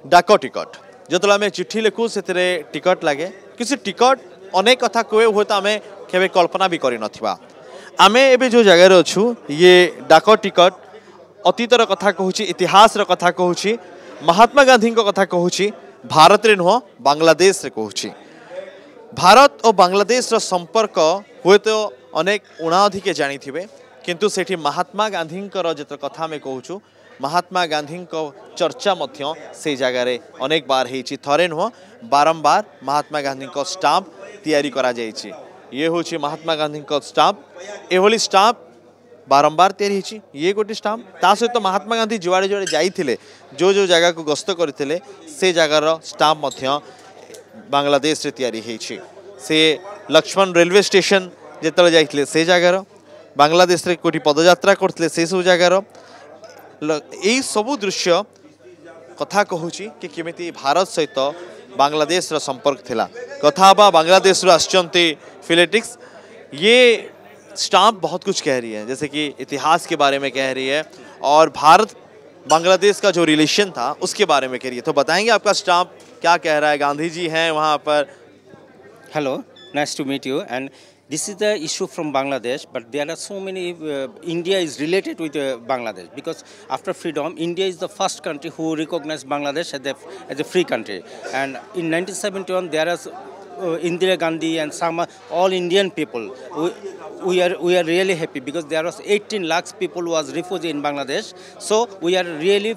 डाक टिकट जो आम चिठी लिखु से टिकट लगे किसी टिकट अनेक कथा कहे हुए तो आम केवे कल्पना भी कर आमे एबे जो जगह अच्छु ये डाक टिकट अतीतर कथा कहूँ इतिहास कथा कहूँ महात्मा गांधी कथा कहूँ भारत रे नुह बांग्लादेश रे कहूँ भारत और बांग्लादेश रो संपर्क हुए तो अनेक उणाधिके जानी थे किंतु सेठी महात्मा गांधी जो कथा में कहूँ महात्मा गांधी चर्चा मध्य से जगार अनेक बार होती थरे नुह बारंबार महात्मा गांधी स्टाम्प तैयारी करा जायछि। ये हूँ महात्मा गांधी स्टाम्प एभली स्टाम्प बारंबार तैयारी ये गोटे स्टाम्प ता सहित महात्मा गांधी जुआड़े जुआड़े जाइथिले जो जगह को गस्त करते से जगार स्टाम्प मध्य बांग्लादेश रे तैयारी होइछि। से लक्ष्मण रेलवे स्टेशन जेतले जाइथिले से जगार बांग्लादेश रे कोठी पदयात्रा करथिले से सब जगार यही सबू दृश्य कथा कहूँ कि केमिति भारत सहित बांग्लादेश रा संपर्क थिला कथा बा बांग्लादेश रो आछंती फिलेटिक्स ये स्टाम्प बहुत कुछ कह रही है जैसे कि इतिहास के बारे में कह रही है और भारत बांग्लादेश का जो रिलेशन था उसके बारे में कह रही है। तो बताएंगे आपका स्टाम्प क्या कह रहा है? गांधी जी हैं वहाँ पर। Hello, nice to meet you and this is the issue from Bangladesh, but there are so many India is related with Bangladesh because after freedom India is the first country who recognized Bangladesh as a free country, and in 1971 there is Indira Gandhi and some all Indian people. We are really happy because there was 18 lakhs people who was refugee in Bangladesh, so we are really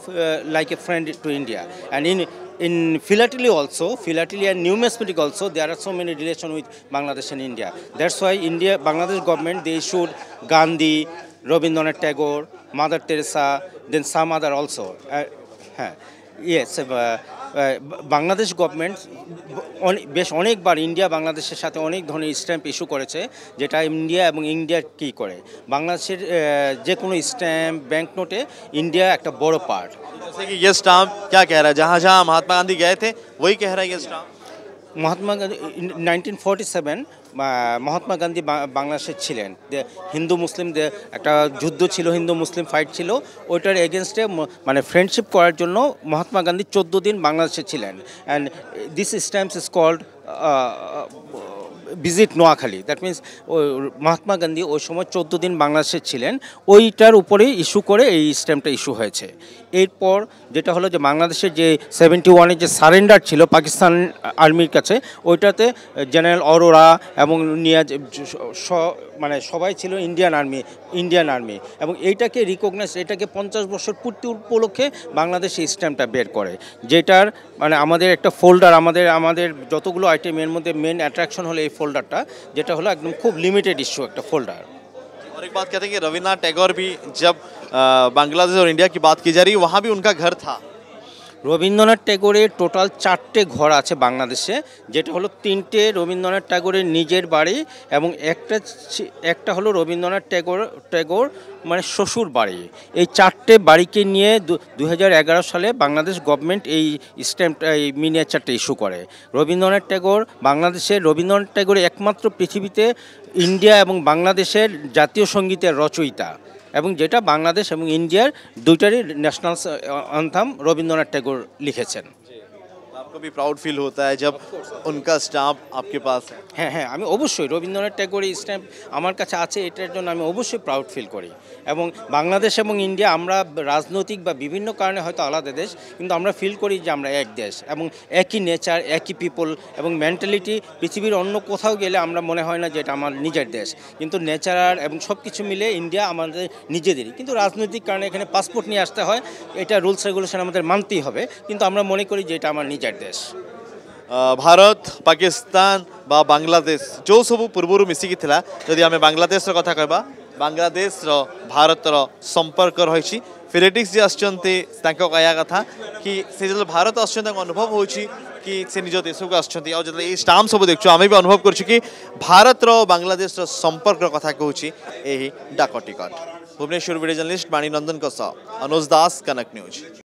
like a friend to India. And in philately also, philately and numismatic also, there are so many relations with Bangladesh and India. That's why Bangladesh government, they issued Gandhi, Rabindranath Tagore, Mother Teresa, then some other also. Yes, Bangladesh government বেশ অনেকবার India বাংলাদেশের সাথে অনেক ধরনের stamp issue করেছে যেটা India এবং India কি করে বাংলাদেশের যে কোনো স্ট্যাম্প ব্যাংক নোটে ইন্ডিয়া একটা বড় পার্ট। जैसे कि ये स्टाम्प क्या कह रहा है? जहाँ जहाँ महात्मा गांधी गए थे वही कह रहा है ये स्टाम्प। महात्मा गांधी 1947 महात्मा गांधी বাংলাদেশে ছিলেন হিন্দু মুসলিমদের একটা যুদ্ধ ছিল হিন্দু মুসলিম ফাইট ছিল ওইটার এগেনস্টে মানে ফ্রেন্ডশিপ করার জন্য মহাত্মা গান্ধী 14 দিন বাংলাদেশে ছিলেন and this stamps is called visit Noakhali that means Mahatma Gandhi ওই সময় 14 দিন বাংলাদেশে ছিলেন ওইটার উপরেই ইস্যু করে এই স্ট্যাম্পটা ইস্যু হয়েছে। এরপর যেটা হলো যে বাংলাদেশের যে 71-এর যে সারেন্ডার ছিল পাকিস্তান আর্মির কাছে ওইটাতে জেনারেল অরোরা এবং নিয়াজ মানে সবাই ছিল ইন্ডিয়ান আর্মি এবং এইটাকে রিকগনাইজ এটাকে 50 বছর পূর্তি উপলক্ষে বাংলাদেশ এই স্ট্যাম্পটা বের করে যেটার মানে আমাদের একটা ফোল্ডার আমাদের যতগুলো আইটেম এর মধ্যে মেন অ্যাট্রাকশন হলো এই फोल्डर जेटा हलो एकदम खूब लिमिटेड इश्यू एक फोल्डर। और एक बात कहते हैं कि रविन्द्रनाथ टैगोर भी जब बांग्लादेश और इंडिया की बात की जा रही वहाँ भी उनका घर था। রবীন্দ্রনাথ ট্যাগোরের টোটাল 4টে ঘর আছে বাংলাদেশে যেটা হলো 3টে রবীন্দ্রনাথ ট্যাগোরের নিজের বাড়ি এবং একটা হলো রবীন্দ্রনাথ ট্যাগোর মানে শ্বশুর বাড়ি। এই 4টে বাড়িকে নিয়ে 2011 সালে বাংলাদেশ গভর্নমেন্ট এই স্ট্যাম্পটা এই মিনিয়েচারটা ইস্যু করে। রবীন্দ্রনাথ ট্যাগোর রবীন্দ্রনাথ ট্যাগোর একমাত্র পৃথিবীতে ইন্ডিয়া এবং বাংলাদেশের জাতীয় সঙ্গীতের রচয়িতা এবং যেটা বাংলাদেশ এবং ইন্ডিয়ার দুইটারই ন্যাশনাল অ্যান্থেম রবীন্দ্রনাথ टैगोर লিখেছেন। आपको भी प्राउड फील होता है जब उनका स्टाम्प आपके पास है? হ্যাঁ হ্যাঁ আমি অবশ্যই রবীন্দ্রনাথ ট্যাগোরের স্ট্যাম্প আমার কাছে আছে এটার জন্য আমি অবশ্যই প্রাউড ফিল করি এবং বাংলাদেশ এবং ইন্ডিয়া আমরা রাজনৈতিক বা বিভিন্ন কারণে হয়তো আলাদা দেশ কিন্তু আমরা ফিল করি যে আমরা এক দেশ এবং একই নেচার একই পিপল এবং মেন্টালিটি পৃথিবীর অন্য কোথাও গেলে আমরা মনে হয় না যে এটা আমার নিজের দেশ কিন্তু নেচার এবং সব কিছু মিলে ইন্ডিয়া আমাদের নিজেদেরই কিন্তু রাজনৈতিক কারণে এখানে পাসপোর্ট নিয়ে আসতে হয় এটা রুলস রেগুলেশন আমাদের মানতেই হবে কিন্তু আমরা মনে করি যে এটা আমার নিজের দেশ। भारत पाकिस्तान बा बांग्लादेश जो सब पूर्वर मिसिकी थिला जदि आमे बांग्लादेश रो कथा कहबा बांग्लादेश रो भारत रो संपर्क रही फिलेटिक्स जी आछंती तांको कहया कथा कि से जो भारत आछंती अनुभव होची कि से निज देश को आछंती और जदि ए स्टाम्प सब देखछु आमे भी अनुभव करछु कि भारत रो बांग्लादेश रो संपर्क रो कथा कहूची एही डाक टिकट। भुवनेश्वर वीडियो जर्नलिस्ट माणिनंदन को अनुज दास कनक न्यूज।